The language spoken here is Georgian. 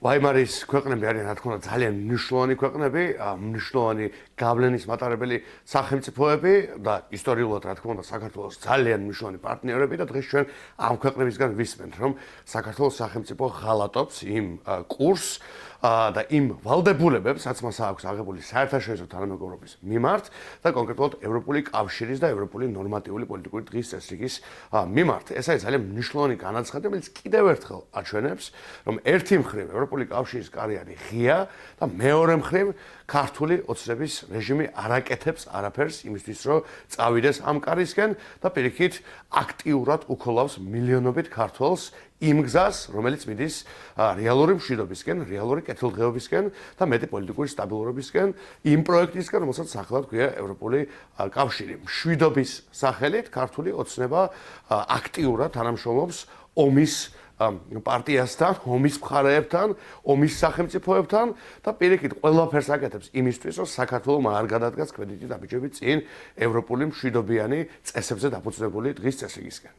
ვაიმარის ქვეყნები არიან, რა თქმა უნდა, ძალიან მნიშვნელოვანი ქვეყნები, მნიშვნელოვანი გავლენის მატარებელი სახელმწიფოები და ისტორიულად, რა თქმა უნდა, საქართველოს ძალიან მნიშვნელოვანი პარტნიორები და დღეს ჩვენ ამ ქვეყნებისგან ვისმენთ, რომ საქართველოს სახელმწიფო ღალატობს იმ კურსს და იმ ვალდებულებებს, რაც მას აქვს აღებული საერთაშორისო თანამეგობრობის მიმართ და კონკრეტულად ევროპული კავშირის და ევროპული ნორმატიული პოლიტიკური დღის წესრიგის მიმართ. ეს არის ძალიან მნიშვნელოვანი განაცხადი, რომელიც კიდევ ერთხელ აჩვენებს, რომ ერთი მხრივ ევროპული კავშირის კარი არის ღია და მეორე მხრივ ქართული ოცნების რეჟიმი არაკეთებს არაფერს იმისთვის, რომ წავიდეს ამ კარისკენ და პირიქით აქტიურად უქოლავს მილიონობით ქართველს იმ გზას, რომელიც მიდის რეალური მშვიდობისკენ, რეალური კეთილდღეობისკენ და მეტი პოლიტიკური სტაბილურობისკენ, იმ პროექტისკენ, რომელსაც სახელად ჰქვია ევროპული კავშირი. მშვიდობის სახელით ქართული ოცნება აქტიურად თანამშრომლობს ომის პარტიასთან, ომის მხარეებთან, ომის სახელმწიფოებთან და პირიქით ყველაფერს აკეთებს იმისთვის, რომ საქართველოს არ გადადგას ქვეითი დაბიჯებით წინ ევროპული მშვიდობიანი წესებზე დაფუძნებული დღის წესრიგისკენ.